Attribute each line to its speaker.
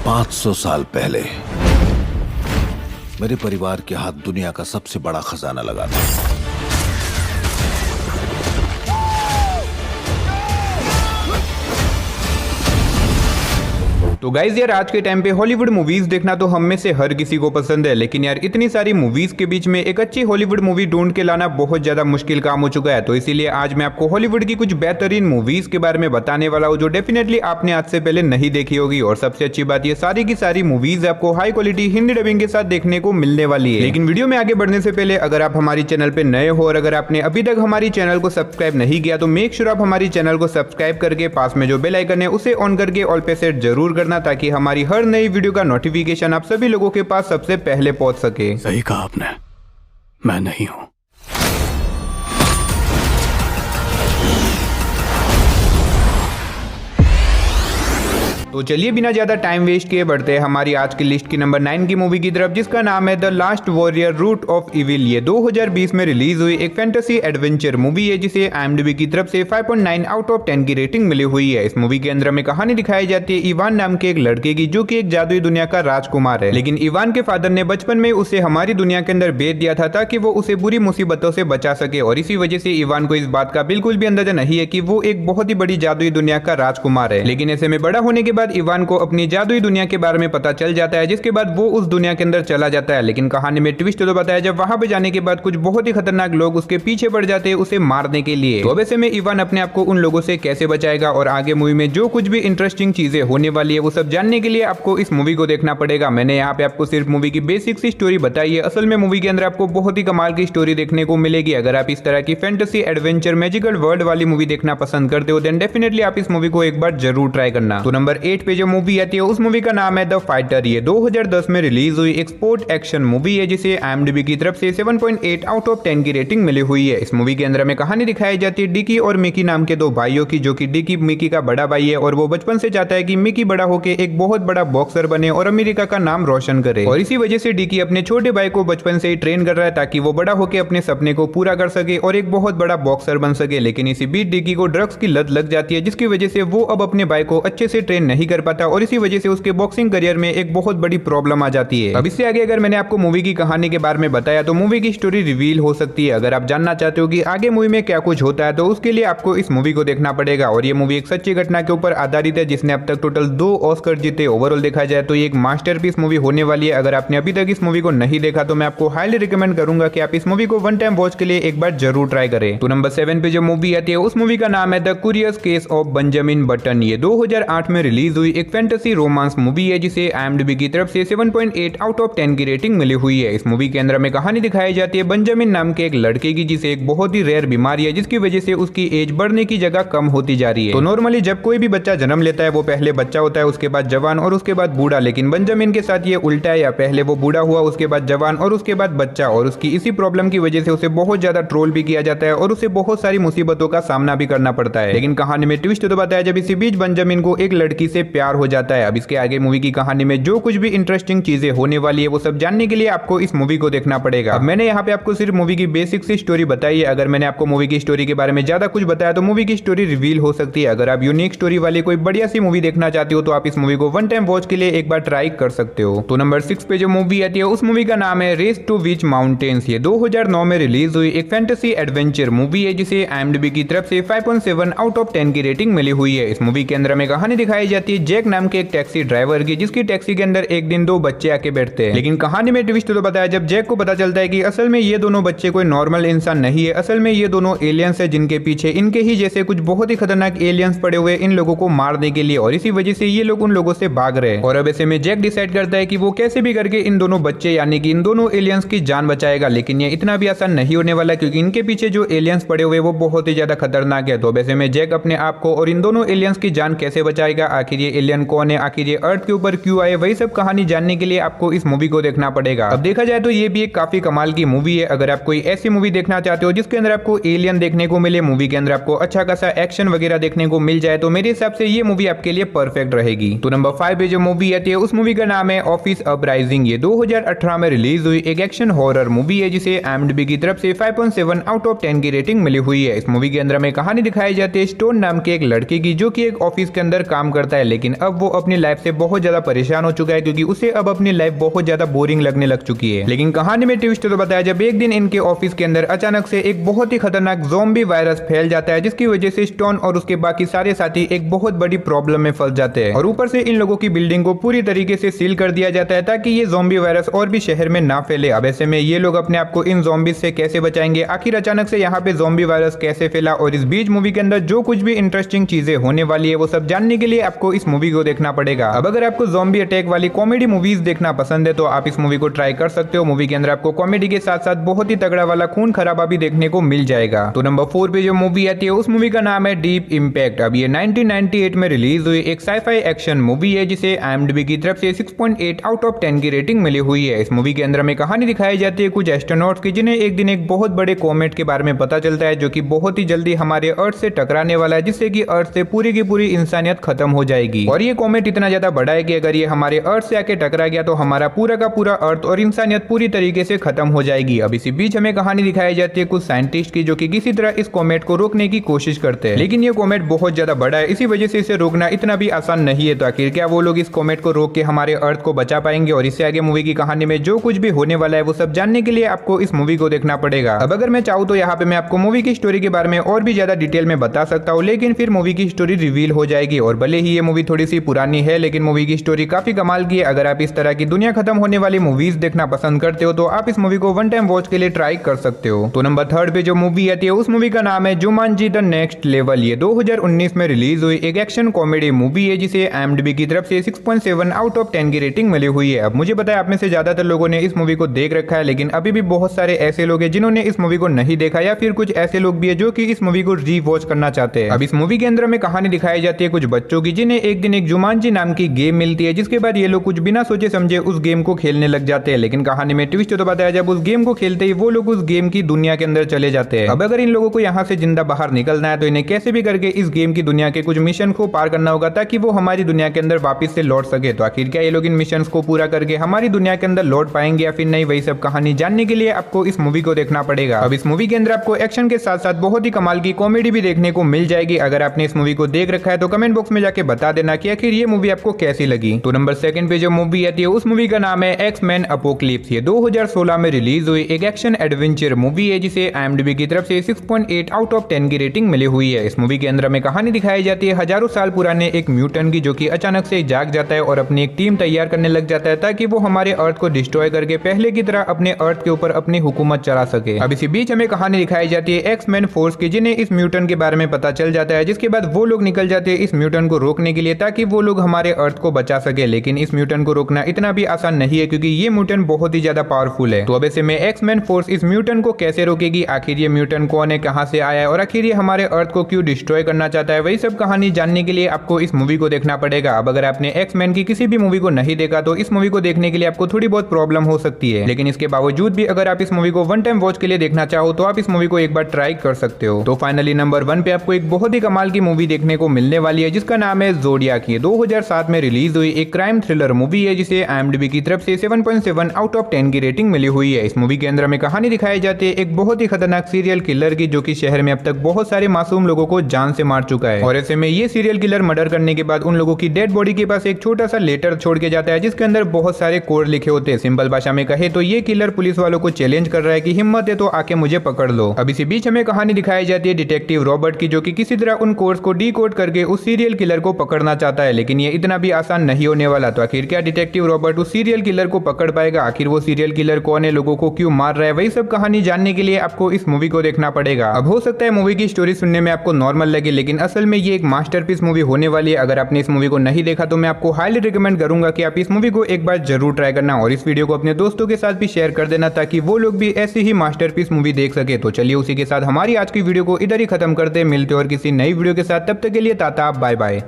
Speaker 1: 500 साल पहले मेरे परिवार के हाथ दुनिया का सबसे बड़ा खजाना लगा था।
Speaker 2: तो गाइज यार, आज के टाइम पे हॉलीवुड मूवीज देखना तो हम में से हर किसी को पसंद है, लेकिन यार इतनी सारी मूवीज के बीच में एक अच्छी हॉलीवुड मूवी ढूंढ के लाना बहुत ज्यादा मुश्किल काम हो चुका है। तो इसीलिए आज मैं आपको हॉलीवुड की कुछ बेहतरीन मूवीज के बारे में बताने वाला हूँ जो डेफिनेटली आपने आज से पहले नहीं देखी होगी। और सबसे अच्छी बात ये सारी की सारी मूवीज आपको हाई क्वालिटी हिंदी डबिंग के साथ देखने को मिलने वाली है। लेकिन वीडियो में आगे बढ़ने से पहले अगर आप हमारी चैनल पे नए हो और अगर आपने अभी तक हमारी चैनल को सब्सक्राइब नहीं किया तो मेक श्योर आप हमारी चैनल को सब्सक्राइब करके पास में जो बेल आइकन है उसे ऑन करके ऑल पे सेट जरूर करना, ताकि हमारी हर नई वीडियो का नोटिफिकेशन आप सभी लोगों के पास सबसे पहले पहुंच सके।
Speaker 3: सही कहा आपने, मैं नहीं हूं।
Speaker 2: तो चलिए बिना ज्यादा टाइम वेस्ट किए बढ़ते हैं हमारी आज की लिस्ट की नंबर 9 की मूवी की तरफ, जिसका नाम है the last warrior root of evil. ये 2020 में रिलीज हुई एक फैंटेसी एडवेंचर मूवी है जिसे IMDb की तरफ से 5.9 आउट ऑफ 10 की रेटिंग मिली हुई है। इस मूवी के अंदर हमें कहानी दिखाई जाती है इवान नाम के एक लड़के की, जो कि एक जादुई दुनिया का राजकुमार है। लेकिन इवान के फादर ने बचपन में उसे हमारी दुनिया के अंदर भेज दिया था ताकि वो उसे बुरी मुसीबतों से बचा सके, और इसी वजह से इवान को इस बात का बिल्कुल भी अंदाजा नहीं है कि वो एक बहुत ही बड़ी जादुई दुनिया का राजकुमार है। लेकिन ऐसे में बड़ा होने के बाद इवान को अपनी जादुई दुनिया के बारे में पता चल जाता है, जिसके बाद वो उस दुनिया के अंदर चला जाता है। लेकिन कहानी में ट्विस्ट तो बताया जब वहां पे जाने के बाद कुछ बहुत ही खतरनाक लोग उसके पीछे पड़ जाते हैं उसे मारने के लिए। तो वैसे में इवान अपने आप को उन लोगों से कैसे बचाएगा और आगे मूवी में जो कुछ भी इंटरेस्टिंग चीजें होने वाली है वो सब जानने के लिए आपको इस मूवी को देखना पड़ेगा। मैंने यहाँ पे आपको सिर्फ मूवी की बेसिक सी स्टोरी बताई है। असल में मूवी के अंदर आपको बहुत ही कमाल की स्टोरी देखने को मिलेगी। अगर आप इस तरह की फैंटेसी एडवेंचर मैजिकल वर्ल्ड वाली मूवी देखना पसंद करते हो देन डेफिनेटली आप इस मूवी को एक बार जरूर ट्राई करना। तो नंबर 8 पे जो मूवी आती है उस मूवी का नाम है द फाइटर। ये 2010 में रिलीज हुई एक स्पोर्ट एक्शन मूवी है जिसे IMDb की तरफ से 7.8 आउट ऑफ 10 की रेटिंग मिली हुई है। इस मूवी के अंदर में कहानी दिखाई जाती है डिकी और मिकी नाम के दो भाइयों की, जो कि डिकी मिकी का बड़ा भाई है और वो बचपन से चाहता है कि मिकी बड़ा होकर एक बहुत बड़ा बॉक्सर बने और अमेरिका का नाम रोशन करे। और इसी वजह से डिकी अपने छोटे भाई को बचपन से ही ट्रेन कर रहा है ताकि वो बड़ा होकर अपने सपने को पूरा कर सके और एक बहुत बड़ा बॉक्सर बन सके। लेकिन इसी बीच डिकी को ड्रग्स की लत लग जाती है, जिसकी वजह से वो अब अपने भाई को अच्छे से ट्रेन नहीं कर पाता और इसी वजह से उसके बॉक्सिंग करियर में एक बहुत बड़ी प्रॉब्लम आ जाती है। अब इससे आगे अगर मैंने आपको मूवी की कहानी के बारे में बताया तो मूवी की स्टोरी रिवील हो सकती है। अगर आप जानना चाहते हो कि आगे मूवी में क्या कुछ होता है तो उसके लिए आपको इस मूवी को देखना पड़ेगा। और ये मूवी एक सच्ची घटना के ऊपर आधारित है जिसने अब तक टोटल 2 ऑस्कर जीते। ओवरऑल देखा जाए तो ये एक मास्टरपीस मूवी होने वाली है। अगर आपने अभी तक इस मूवी को नहीं देखा तो मैं आपको हाईली रिकमेंड करूंगा कि आप इस मूवी को वन टाइम वॉच के लिए एक बार जरूर ट्राई करें। तो नंबर 7 पे जो मूवी आती है उस मूवी का नाम है the curious case of Benjamin button. ये 2008 में रिलीज हुई एक फैंटेसी रोमांस मूवी है जिसे IMDb की तरफ से 7.8 आउट ऑफ 10 की रेटिंग मिली हुई है। इस मूवी के अंदर में कहानी दिखाई जाती है बेंजामिन नाम के एक लड़के की, जिसे एक बहुत ही रेयर बीमारी है जिसकी वजह से उसकी एज बढ़ने की जगह कम होती जा रही है। तो नॉर्मली जब कोई भी बच्चा जन्म लेता है वो पहले बच्चा होता है, उसके बाद जवान और उसके बाद बूढ़ा। लेकिन बेंजामिन के साथ ये उल्टा है, या पहले वो बूढ़ा हुआ उसके बाद जवान और उसके बाद बच्चा। और उसकी इसी प्रॉब्लम की वजह से उसे बहुत ज्यादा ट्रोल भी किया जाता है और उसे बहुत सारी मुसीबतों का सामना भी करना पड़ता है। लेकिन कहानी में ट्विस्ट तो बताया जब इसी बीच बेंजामिन को एक लड़की से प्यार हो जाता है। अब इसके आगे मूवी की कहानी में जो कुछ भी इंटरेस्टिंग चीजें होने वाली है वो सब जानने के लिए आपको इस मूवी को देखना पड़ेगा। अब मैंने यहाँ पे आपको सिर्फ मूवी की बेसिक सी स्टोरी बताई है। अगर मैंने आपको मूवी की स्टोरी के बारे में ज्यादा कुछ बताया तो मूवी की स्टोरी रिवील हो सकती है। अगर आप यूनिक स्टोरी वाली कोई बढ़िया सी मूवी देखना चाहते हो तो आप इस मूवी को वन टाइम वॉच के लिए एक बार ट्राई कर सकते हो। तो नंबर 6 पे जो मूवी आती है उस मूवी का नाम है रेस टू विच माउंटेन्स। ये 2009 में रिलीज हुई एक फैंटेसी एडवेंचर मूवी है जिसे IMDb की तरफ से 5.7 आउट ऑफ 10 की रेटिंग मिली हुई है। इस मूवी के अंदर में कहानी दिखाई जाती है जैक नाम के एक टैक्सी ड्राइवर की, जिसकी टैक्सी के अंदर एक दिन 2 बच्चे आके बैठते हैं। लेकिन कहानी में ट्विस्ट तो बताया जब जैक को पता चलता है कि असल में ये दोनों बच्चे कोई नॉर्मल इंसान नहीं है, असल में ये दोनों एलियंस है जिनके पीछे इनके ही जैसे कुछ बहुत ही खतरनाक एलियंस पड़े हुए इन लोगों को मारने के लिए, और इसी वजह से ये लोग उन लोगों से भाग रहे हैं। और अब ऐसे में जैक डिसाइड करता है कि वो कैसे भी करके इन दोनों बच्चे यानी कि इन दोनों एलियंस की जान बचाएगा। लेकिन ये इतना भी आसान नहीं होने वाला क्योंकि इनके पीछे जो एलियंस पड़े हुए वो बहुत ही ज्यादा खतरनाक है। तो वैसे में जैक अपने आप को और इन दोनों एलियंस की जान कैसे बचाएगा, आखिर ये एलियन कौन है, आखिर ये अर्थ के ऊपर क्यों आए, वही सब कहानी जानने के लिए आपको इस मूवी को देखना पड़ेगा। अब देखा जाए तो ये भी एक काफी कमाल की मूवी है। अगर आप कोई ऐसी मूवी देखना चाहते हो जिसके अंदर आपको एलियन देखने को मिले, मूवी के अंदर आपको अच्छा खासा एक्शन वगैरह देखने को मिल जाए, तो मेरे हिसाब से ये मूवी आपके लिए परफेक्ट रहेगी। तो नंबर 5 पे जो मूवी आती है उस मूवी का नाम है ऑफिस अपराइजिंग। ये 2018 में रिलीज हुई एक एक्शन हॉरर मूवी है जिसे IMDb की तरफ से 5.7 आउट ऑफ 10 की रेटिंग मिली हुई है। इस मूवी के अंदर में कहानी दिखाई जाती है स्टोन नाम के एक लड़के की, जो कि एक ऑफिस के अंदर काम करता है। है, लेकिन अब वो अपनी लाइफ से बहुत ज्यादा परेशान हो चुका है क्योंकि उसे अब अपनी लाइफ बहुत ज्यादा बोरिंग लगने लग चुकी है। लेकिन कहानी में ट्विस्ट तो बताया जब एक दिन इनके ऑफिस के अंदर अचानक से एक बहुत ही खतरनाक ज़ॉम्बी वायरस फैल जाता है, जिसकी वजह से स्टोन और उसके बाकी सारे साथी एक बहुत बड़ी प्रॉब्लम में फंस जाते हैं और ऊपर से इन लोगों की बिल्डिंग को पूरी तरीके से सील कर दिया जाता है ताकि ये ज़ॉम्बी वायरस और भी शहर में ना फैले। अब ऐसे में ये लोग अपने आप को इन ज़ॉम्बी से कैसे बचाएंगे, आखिर अचानक से यहाँ पे ज़ॉम्बी वायरस कैसे फैला, और इस बीच मूवी के अंदर जो कुछ भी इंटरेस्टिंग चीजें होने वाली है वो सब जानने के लिए आपको इस मूवी को देखना पड़ेगा। अब अगर आपको ज़ॉम्बी अटैक वाली कॉमेडी मूवीज देखना पसंद है तो आप इस मूवी को ट्राई कर सकते हो। मूवी के अंदर आपको कॉमेडी के साथ साथ बहुत ही तगड़ा वाला खून खराबा भी देखने को मिल जाएगा। तो नंबर 4 पे जो मूवी आती है उस मूवी का नाम है डीप इम्पैक्ट। अब ये 1998 में रिलीज हुई एक साइफाई एक्शन मूवी है जिसे IMDb की तरफ से 6.8 आउट ऑफ 10 की रेटिंग मिली हुई है। इस मूवी के अंदर में कहानी दिखाई जाती है कुछ एस्ट्रोनॉट्स की जिन्हें एक दिन एक बहुत बड़े कॉमेट के बारे में पता चलता है जो कि बहुत ही जल्दी हमारे अर्थ से टकराने वाला है, जिससे कि अर्थ से पूरी की पूरी इंसानियत खत्म हो जाएगी। और ये कॉमेट इतना ज्यादा बड़ा है कि अगर ये हमारे अर्थ से आके टकरा गया तो हमारा पूरा का पूरा अर्थ और इंसानियत पूरी तरीके से खत्म हो जाएगी। अब इसी बीच हमें कहानी दिखाई जाती है कुछ साइंटिस्ट की जो कि किसी तरह इस कॉमेट को रोकने की कोशिश करते हैं, लेकिन ये कॉमेट बहुत ज्यादा बड़ा है, इसी वजह से इसे रोकना इतना भी आसान नहीं है। तो आखिर क्या वो लोग इस कॉमेट को रोक के हमारे अर्थ को बचा पाएंगे? और इससे आगे मूवी की कहानी में जो कुछ भी होने वाला है वो सब जानने के लिए आपको इस मूवी को देखना पड़ेगा। अब अगर मैं चाहूँ तो यहाँ पे मैं आपको मूवी की स्टोरी के बारे में और भी ज्यादा डिटेल में बता सकता हूँ, लेकिन फिर मूवी की स्टोरी रिवील हो जाएगी। और भले ही ये मूवी थोड़ी सी पुरानी है लेकिन मूवी की स्टोरी काफी कमाल की है। अगर आप इस तरह की दुनिया खत्म होने वाली मूवीज देखना पसंद करते हो तो आप इस मूवी को वन टाइम वॉच के लिए ट्राई कर सकते हो। तो नंबर 3 पे जो मूवी आती है उस मूवी का नाम है जुमांजी द नेक्स्ट लेवल। ये 2019 में रिलीज हुई एक एक्शन कॉमेडी मूवी है जिसे IMDb की तरफ से 6.7 आउट ऑफ 10 की रेटिंग मिली हुई है। अब मुझे पता है आप में से ज्यादातर लोगों ने इस मूवी को देख रखा है, लेकिन अभी भी बहुत सारे ऐसे लोग हैं जिन्होंने इस मूवी को नहीं देखा, या फिर कुछ ऐसे लोग भी है जो कि इस मूवी को री वॉच करना चाहते हैं। अब इस मूवी के अंदर में कहानी दिखाई जाती है कुछ बच्चों की जिन्हें एक दिन एक जुमांजी नाम की गेम मिलती है, जिसके बाद ये लोग कुछ बिना सोचे समझे उस गेम को खेलने लग जाते हैं। लेकिन कहानी में ट्विस्ट तो बताया जब उस गेम को खेलते ही वो लोग उस गेम की दुनिया के अंदर चले जाते हैं। अब अगर इन लोगों को यहाँ से जिंदा बाहर निकलना है तो इन्हें कैसे भी करके इस गेम की दुनिया के कुछ मिशन को पार करना होगा ताकि वो हमारी दुनिया के अंदर वापस से लौट सके। तो आखिर क्या ये लोग इन मिशन को पूरा करके हमारी दुनिया के अंदर लौट पाएंगे या फिर नहीं, वही सब कहानी जानने के लिए आपको इस मूवी को देखना पड़ेगा। अब इस मूवी के अंदर आपको एक्शन के साथ साथ बहुत ही कमाल की कॉमेडी भी देखने को मिल जाएगी। अगर आपने इस मूवी को देख रखा है तो कमेंट बॉक्स में जाके बता देना कि आखिर ये मूवी आपको कैसी लगी। तो नंबर 2 पे जो मूवी आती है उस मूवी का नाम है एक्स-मैन अपोकलिप्स। ये 2016 में रिलीज हुई एक एक्शन एडवेंचर मूवी है जिसे IMDb की तरफ से 6.8 आउट ऑफ 10 की रेटिंग मिली हुई है। इस मूवी के अंदर में कहानी दिखाई जाती है हजारों साल पुराने एक म्यूटेंट की जो कि अचानक से जाग जाता है और अपनी एक टीम तैयार करने लग जाता है ताकि वो हमारे अर्थ को डिस्ट्रॉय करके पहले की तरह अपने अर्थ के ऊपर अपनी हुकूमत चला सके। अब इसी बीच हमें कहानी दिखाई जाती है एक्स-मैन फोर्स की जिन्हें इस म्यूटेंट के बारे में पता चल जाता है, जिसके बाद वो लोग निकल जाते हैं इस म्यूटेंट को रोकने के लिए ताकि वो लोग हमारे अर्थ को बचा सके। लेकिन इस म्यूटेंट को रोकना इतना भी आसान नहीं है क्योंकि ये म्यूटेंट बहुत ही ज्यादा पावरफुल है। तो अब ऐसे में एक्स-मैन फोर्स इस म्यूटेंट को कैसे रोकेगी, आखिर ये म्यूटेंट कौन है, कहां से आया है और आखिर ये हमारे अर्थ को क्यों डिस्ट्रॉय करना चाहता है, वही सब कहानी जानने के लिए आपको इस मूवी को देखना पड़ेगा। अब अगर आपने एक्स-मैन की किसी भी मूवी को नहीं देखा तो इस मूवी को देखने के लिए आपको थोड़ी बहुत प्रॉब्लम हो सकती है, लेकिन इसके बावजूद भी अगर आप इस मूवी को वन टाइम वॉच के लिए देखना चाहो तो आप इस मूवी को एक बार ट्राई कर सकते हो। तो फाइनली नंबर 1 पे आपको एक बहुत ही कमाल की मूवी देखने को मिलने वाली है जिसका नाम है ज़ोडियाक। ये 2007 में रिलीज हुई एक क्राइम थ्रिलर मूवी है जिसे IMDb की तरफ से 7.7 आउट ऑफ 10 की रेटिंग मिली हुई है। इस मूवी के अंदर में कहानी दिखाई जाती है एक बहुत ही खतरनाक सीरियल किलर की जो कि शहर में अब तक बहुत सारे मासूम लोगों को जान से मार चुका है। और ऐसे में ये सीरियल किलर मर्डर करने के बाद उन लोगों की डेड बॉडी के पास एक छोटा सा लेटर छोड़ के जाता है जिसके अंदर बहुत सारे कोड लिखे होते हैं। सिंपल भाषा में कहे तो ये किलर पुलिस वालों को चैलेंज कर रहा है कि हिम्मत है तो आके मुझे पकड़ लो। अब इसी बीच हमें कहानी दिखाई जाती है डिटेक्टिव रॉबर्ट की जो कि किसी तरह उन कोड्स को डीकोड करके उस सीरियल किलर को पकड़ना चाहता है, लेकिन ये इतना भी आसान नहीं होने वाला। तो आखिर क्या डिटेक्टिव रॉबर्ट उस सीरियल किलर को पकड़ पाएगा, आखिर वो सीरियल किलर कौन है, लोगों को क्यों मार रहा है, वही सब कहानी जानने के लिए आपको इस मूवी को देखना पड़ेगा। अब हो सकता है मूवी की स्टोरी सुनने में आपको नॉर्मल लगे, लेकिन असल में ये एक मास्टरपीस मूवी होने वाली है। अगर आपने इस मूवी को नहीं देखा तो मैं आपको हाईली रिकमेंड करूंगा कि आप इस मूवी को एक बार जरूर ट्राई करना और इस वीडियो को अपने दोस्तों के साथ भी शेयर कर देना ताकि वो लोग भी ऐसी ही मास्टरपीस मूवी देख सके। तो चलिए उसी के साथ हमारी आज की वीडियो को इधर ही खत्म करते हैं, मिलते और किसी नई वीडियो के साथ, तब तक के लिए टाटा बाय बाय।